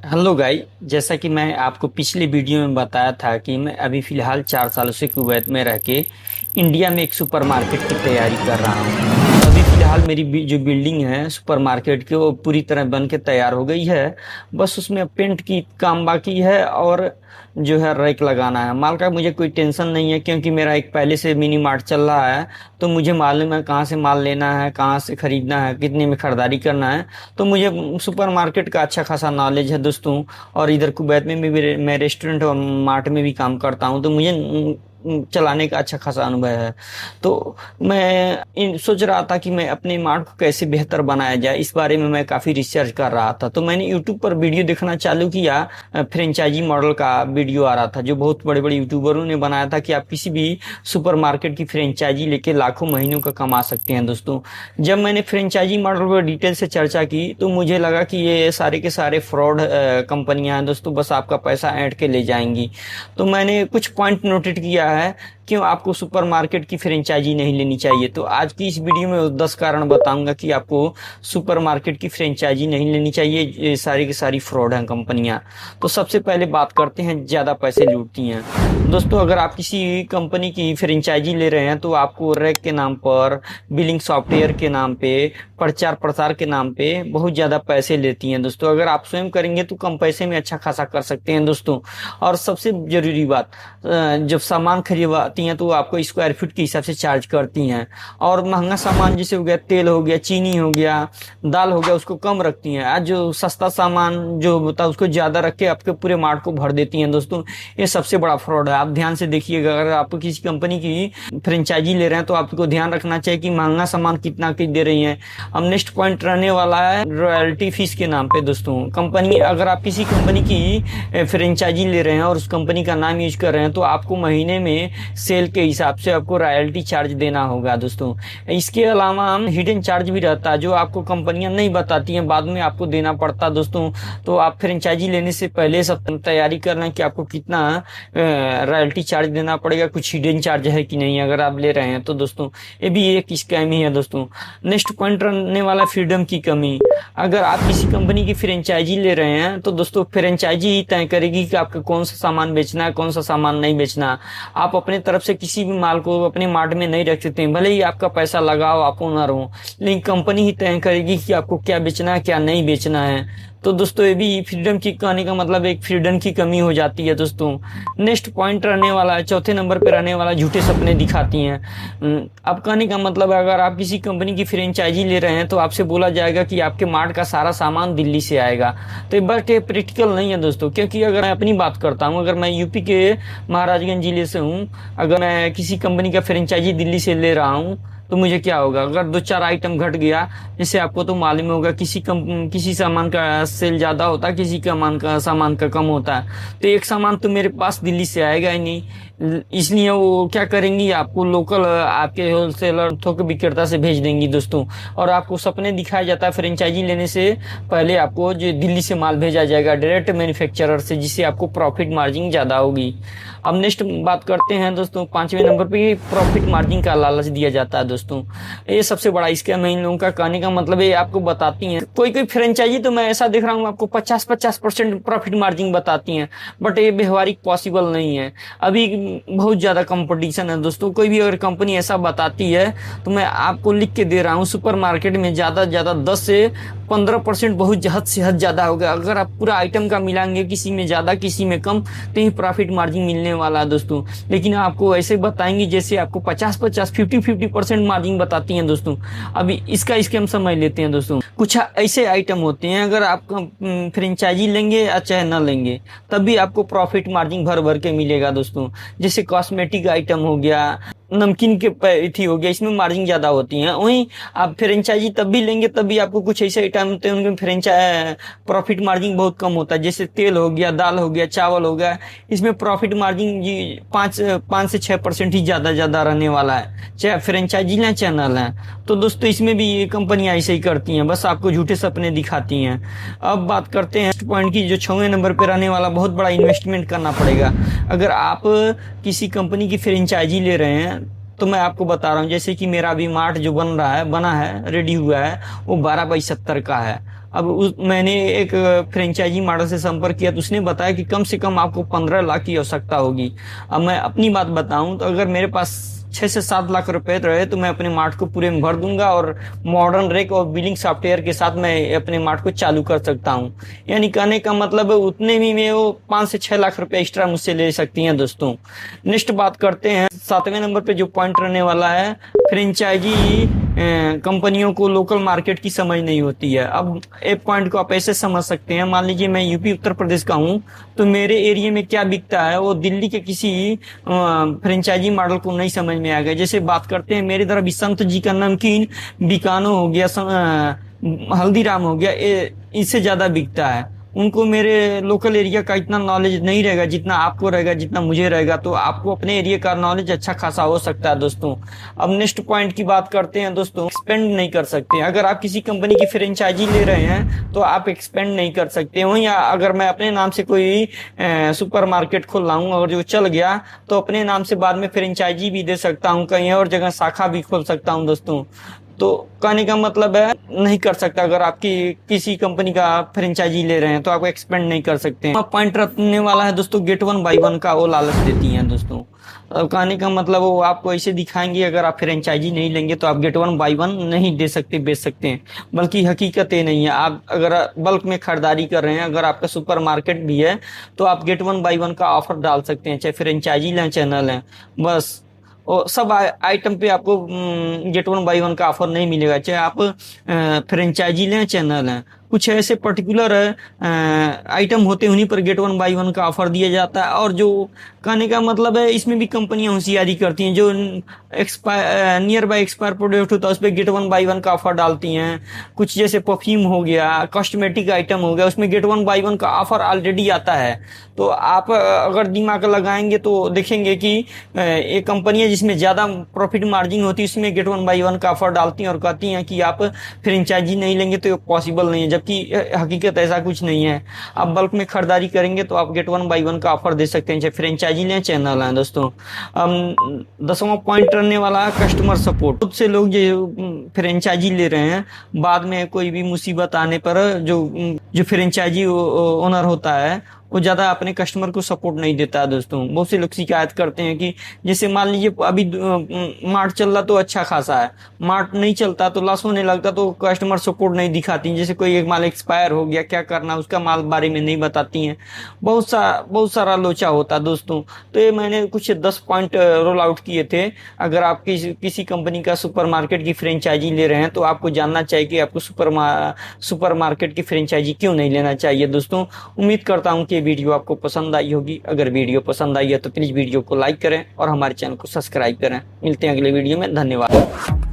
Hello गाई। जैसा कि मैं आपको पिछले वीडियो में बताया था कि मैं अभी फ़िलहाल 4 सालों से कुवैत में रह के इंडिया में एक सुपरमार्केट की तैयारी कर रहा हूँ। अभी फ़िलहाल मेरी जो बिल्डिंग है सुपरमार्केट की वो पूरी तरह बन के तैयार हो गई है। बस उसमें पेंट की काम बाकी है और जो है रैक लगाना है। माल का मुझे कोई टेंशन नहीं है क्योंकि मेरा एक पहले से मिनी मार्ट चल रहा है। तो मुझे मालूम है कहाँ से माल लेना है, कहाँ से खरीदना है, कितने में खरीदारी करना है। तो मुझे सुपरमार्केट का अच्छा खासा नॉलेज है दोस्तों। और इधर कुवैत में भी मैं रेस्टोरेंट और मार्ट में भी काम करता हूँ, तो मुझे चलाने का अच्छा खासा अनुभव है। तो मैं सोच रहा था कि मैं अपने मार्ट को कैसे बेहतर बनाया जाए, इस बारे में मैं काफ़ी रिसर्च कर रहा था। तो मैंने यूट्यूब पर वीडियो देखना चालू किया। फ्रेंचाइजी मॉडल का वीडियो आ रहा था जो बहुत बड़े बड़े यूट्यूबरों ने बनाया था कि आप किसी भी सुपरमार्केट की फ्रेंचाइजी लेके लाखों महीनों का कमा सकते हैं दोस्तों। जब मैंने फ्रेंचाइजी मॉडल पर डिटेल से चर्चा की तो मुझे लगा कि ये सारे के सारे फ्रॉड कंपनियां हैं दोस्तों, बस आपका पैसा ऐंठ के ले जाएंगी। तो मैंने कुछ पॉइंट नोटेट किया है क्यों आपको सुपरमार्केट की फ्रेंचाइजी नहीं लेनी चाहिए। तो आज की इस वीडियो में 10 कारण बताऊंगा कि आपको सुपरमार्केट की फ्रेंचाइजी नहीं लेनी चाहिए। ये सारी की सारी फ्रॉड हैं कंपनियां। तो सबसे पहले बात करते हैं, ज़्यादा पैसे लूटती हैं दोस्तों। अगर आप किसी कंपनी की फ्रेंचाइजी ले रहे हैं तो आपको रैक के नाम पर, बिलिंग सॉफ्टवेयर के नाम पे, प्रचार प्रसार के नाम पे बहुत ज़्यादा पैसे लेती हैं दोस्तों। अगर आप स्वयं करेंगे तो कम पैसे में अच्छा खासा कर सकते हैं दोस्तों। और सबसे ज़रूरी बात, जब सामान खरीदवाती हैं तो आपको स्क्वायर फीट के हिसाब से चार्ज करती हैं। और महंगा सामान जैसे हो गया, तेल हो गया, चीनी हो गया, दाल हो गया, उसको कम रखती हैं। आज जो सस्ता सामान जो होता है उसको ज़्यादा रख के आपके पूरे मार्ट को भर देती हैं दोस्तों। ये सबसे बड़ा फ्रॉड है। आप ध्यान से देखिएगा, अगर आप किसी कंपनी की फ्रेंचाइजी ले रहे हैं तो आपको ध्यान रखना चाहिए कि महंगा सामान कितना की दे रही है। अब नेक्स्ट पॉइंट रहने वाला है रॉयल्टी फीस के नाम पे दोस्तों। कंपनी, अगर आप किसी कंपनी की फ्रेंचाइजी ले रहे हैं और उस कंपनी का नाम यूज कर रहे हैं तो आपको महीने में सेल के हिसाब से आपको रॉयल्टी चार्ज देना होगा दोस्तों। इसके अलावा हिडन चार्ज भी रहता है जो आपको कंपनियां नहीं बताती हैं, बाद में आपको देना पड़ता है दोस्तों। तो आप फ्रेंचाइजी लेने से पहले सब तैयारी कर लें कि आपको कितना रॉयल्टी चार्ज देना पड़ेगा, कुछ हिडन चार्ज है कि नहीं अगर आप ले रहे हैं तो दोस्तों। ये भी एक स्कैम ही है दोस्तों। नेक्स्ट पॉइंट रहने वाला फ्रीडम की कमी। अगर आप किसी कंपनी की फ्रेंचाइजी ले रहे हैं तो दोस्तों फ्रेंचाइजी ही तय करेगी कि आपको कौन सा सामान बेचना है, कौन सा सामान नहीं बेचना। आप अपने तरफ से किसी भी माल को अपने मार्ट में नहीं रख सकते हैं, भले ही आपका पैसा लगाओ, आप ओनर हो, लेकिन कंपनी ही तय करेगी कि आपको क्या बेचना है, क्या नहीं बेचना है। तो दोस्तों ये भी फ्रीडम की कहने का मतलब एक फ्रीडम की कमी हो जाती है दोस्तों। नेक्स्ट पॉइंट रहने वाला है, चौथे नंबर पे रहने वाला, झूठे सपने दिखाती हैं। अब कहने का मतलब है, अगर आप किसी कंपनी की फ्रेंचाइजी ले रहे हैं तो आपसे बोला जाएगा कि आपके मार्ट का सारा सामान दिल्ली से आएगा। तो ये बात प्रैक्टिकल नहीं है दोस्तों, क्योंकि अगर मैं अपनी बात करता हूँ, अगर मैं यूपी के महाराजगंज जिले से हूँ, अगर मैं किसी कंपनी का फ्रेंचाइजी दिल्ली से ले रहा हूँ तो मुझे क्या होगा, अगर दो चार आइटम घट गया, जैसे आपको तो मालूम होगा किसी सामान का सेल ज़्यादा होता है, किसी का सामान का कम होता है, तो एक सामान तो मेरे पास दिल्ली से आएगा ही नहीं। इसलिए वो क्या करेंगी, आपको लोकल आपके होलसेलर थोक विक्रेता से भेज देंगी दोस्तों। और आपको सपने दिखाया जाता है फ्रेंचाइजी लेने से पहले, आपको जो दिल्ली से माल भेजा जाएगा डायरेक्ट मैन्युफैक्चरर से, जिससे आपको प्रॉफिट मार्जिन ज़्यादा होगी। अब नेक्स्ट बात करते हैं दोस्तों, 5वें नंबर पे प्रॉफिट मार्जिन का लालच दिया जाता है दोस्तों। ये सबसे बड़ा स्कैम है इन लोगों का। कहने का मतलब ये आपको बताती हैं, कोई कोई फ्रेंचाइजी तो मैं ऐसा देख रहा हूँ आपको 50% प्रॉफिट मार्जिन बताती हैं, बट ये व्यवहारिक पॉसिबल नहीं है। अभी बहुत ज़्यादा कंपटीशन है दोस्तों। कोई भी अगर कंपनी ऐसा बताती है तो मैं आपको लिख के दे रहा हूँ, सुपर मार्केट में ज़्यादा से ज़्यादा 10 से 15% बहुत हद से हद ज़्यादा होगा। अगर आप पूरा आइटम का मिलाएंगे, किसी में ज़्यादा किसी में कम, तो ही प्रॉफिट मार्जिन मिलने वाला है दोस्तों। लेकिन आपको ऐसे बताएंगे जैसे आपको 50-50, 50-50% मार्जिन बताती हैं दोस्तों। अभी इसका स्कैम समझ लेते हैं दोस्तों। कुछ ऐसे आइटम होते हैं, अगर आप फ्रेंचाइजी लेंगे या चाहे न लेंगे तब भी आपको प्रॉफिट मार्जिन भर भर के मिलेगा दोस्तों। जैसे कॉस्मेटिक आइटम हो गया, नमकीन के थी हो गया, इसमें मार्जिन ज़्यादा होती हैं। वहीं आप फ्रेंचाइजी तब भी लेंगे तब भी आपको कुछ ऐसे आइटम होते हैं उनके प्रॉफिट मार्जिन बहुत कम होता है। जैसे तेल हो गया, दाल हो गया, चावल हो गया, इसमें प्रॉफिट मार्जिन जी 5 से 6% ही ज़्यादा रहने वाला है, चाहे फ्रेंचाइजी लें चाहे न लें। तो दोस्तों इसमें भी ये कंपनियाँ ऐसे ही करती हैं, बस आपको झूठे सपने दिखाती हैं। अब बात करते हैं पॉइंट की, जो 6वें नंबर पर रहने वाला, बहुत बड़ा इन्वेस्टमेंट करना पड़ेगा। अगर आप किसी कंपनी की फ्रेंचाइजी ले रहे हैं तो मैं आपको बता रहा हूँ, जैसे कि मेरा अभी मार्ट जो बना है, रेडी हुआ है, वो 12x70 का है। मैंने एक फ्रेंचाइजी मॉडल से संपर्क किया तो उसने बताया कि कम से कम आपको 15 लाख की आवश्यकता होगी। अब मैं अपनी बात बताऊं तो अगर मेरे पास 6 से 7 लाख रुपए रहे तो मैं अपने मार्ट को पूरे में भर दूंगा और मॉडर्न रेक और बिलिंग सॉफ्टवेयर के साथ मैं अपने मार्ट को चालू कर सकता हूं। यानी कहने का मतलब उतने में वो 5 से 6 लाख रुपए एक्स्ट्रा मुझसे ले सकती हैं दोस्तों। नेक्स्ट बात करते हैं 7वें नंबर पे जो पॉइंट रहने वाला है, फ्रेंचाइजी कंपनियों को लोकल मार्केट की समझ नहीं होती है। अब एक पॉइंट को आप ऐसे समझ सकते हैं, मान लीजिए मैं यूपी उत्तर प्रदेश का हूं तो मेरे एरिया में क्या बिकता है वो दिल्ली के किसी फ्रेंचाइजी मॉडल को नहीं समझ में आ गया। जैसे बात करते हैं मेरी तरफ संत जी का नमकीन बीकानो हो गया, हल्दीराम हो गया, इससे ज्यादा बिकता है। उनको मेरे लोकल एरिया का इतना नॉलेज नहीं रहेगा जितना आपको रहेगा, जितना मुझे रहेगा। तो आपको अपने एरिया का नॉलेज अच्छा खासा हो सकता है दोस्तों। अब नेक्स्ट पॉइंट की बात करते हैं दोस्तों, एक्सपेंड नहीं कर सकते। अगर आप किसी कंपनी की फ्रेंचाइजी ले रहे हैं तो आप एक्सपेंड नहीं कर सकते हो, या अगर मैं अपने नाम से कोई सुपर मार्केट खोल रहा हूँ और जो चल गया तो अपने नाम से बाद में फ्रेंचाइजी भी दे सकता हूँ, कहीं और जगह शाखा भी खोल सकता हूँ दोस्तों। तो कहने का मतलब है नहीं कर सकता। अगर आपकी किसी कंपनी का फ्रेंचाइजी ले रहे हैं तो आप एक्सपेंड नहीं कर सकते हैं। पॉइंट रखने वाला है दोस्तों गेट 1 बाई 1 का, वो लालच देती हैं दोस्तों। अब कहने का मतलब वो आपको ऐसे दिखाएंगे अगर आप फ्रेंचाइजी नहीं लेंगे तो आप गेट 1 बाई 1 नहीं दे सकते, बेच सकते हैं। बल्कि हकीकत ये नहीं है। आप अगर बल्क में खरीदारी कर रहे हैं, अगर आपका सुपर मार्केट भी है तो आप गेट 1 बाई 1 का ऑफर डाल सकते हैं, चाहे फ्रेंचाइजी लें चाहे न लें। बस और सब आइटम पे आपको गेट 1 बाई 1 का ऑफर नहीं मिलेगा, चाहे आप फ्रेंचाइजी लें चाहे न लें। कुछ ऐसे पर्टिकुलर आइटम होते हैं उन्हीं पर गेट 1 बाई 1 का ऑफर दिया जाता है। और जो कहने का मतलब है इसमें भी कंपनियां होशियारी करती हैं, जो नियर बाई एक्सपायर प्रोडक्ट होता है उस पर गेट 1 बाई 1 का ऑफर डालती हैं। कुछ जैसे परफ्यूम हो गया, कॉस्मेटिक आइटम हो गया, उसमें गेट 1 बाई 1 का ऑफर ऑलरेडी आता है। तो आप अगर दिमाग लगाएंगे तो देखेंगे कि एक कंपनी है जिसमें ज्यादा प्रॉफिट मार्जिन होती है, उसमें गेट 1 बाई 1 का ऑफर डालती हैं और कहती हैं कि आप फ्रेंचाइजी नहीं लेंगे तो पॉसिबल नहीं है, जबकि हकीकत ऐसा कुछ नहीं है। आप बल्क में खरीदारी करेंगे तो आप गेट 1 बाई 1 का ऑफर दे सकते हैं, चाहे फ्रेंचाइजी लें चाहे न लें दोस्तों। 10वां पॉइंट रहने वाला है कस्टमर सपोर्ट। खुद से लोग जो फ्रेंचाइजी ले रहे हैं, बाद में कोई भी मुसीबत आने पर जो फ्रेंचाइजी ओनर होता है वो ज्यादा अपने कस्टमर को सपोर्ट नहीं देता है दोस्तों। बहुत से लोग शिकायत करते हैं कि जैसे मान लीजिए अभी मार्ट चल रहा तो अच्छा खासा है, मार्ट नहीं चलता तो लॉस होने लगता तो कस्टमर सपोर्ट नहीं दिखाती। जैसे कोई एक माल एक्सपायर हो गया, क्या करना उसका माल बारे में नहीं बताती हैं। बहुत सारा लोचा होता है दोस्तों। तो ये मैंने कुछ 10 पॉइंट रोल आउट किए थे। अगर आप किसी कंपनी का सुपर मार्केट की फ्रेंचाइजी ले रहे हैं तो आपको जानना चाहिए कि आपको सुपर मार्केट की फ्रेंचाइजी क्यों नहीं लेना चाहिए दोस्तों। उम्मीद करता हूँ कि वीडियो आपको पसंद आई होगी। अगर वीडियो पसंद आई है तो प्लीज वीडियो को लाइक करें और हमारे चैनल को सब्सक्राइब करें। मिलते हैं अगले वीडियो में, धन्यवाद।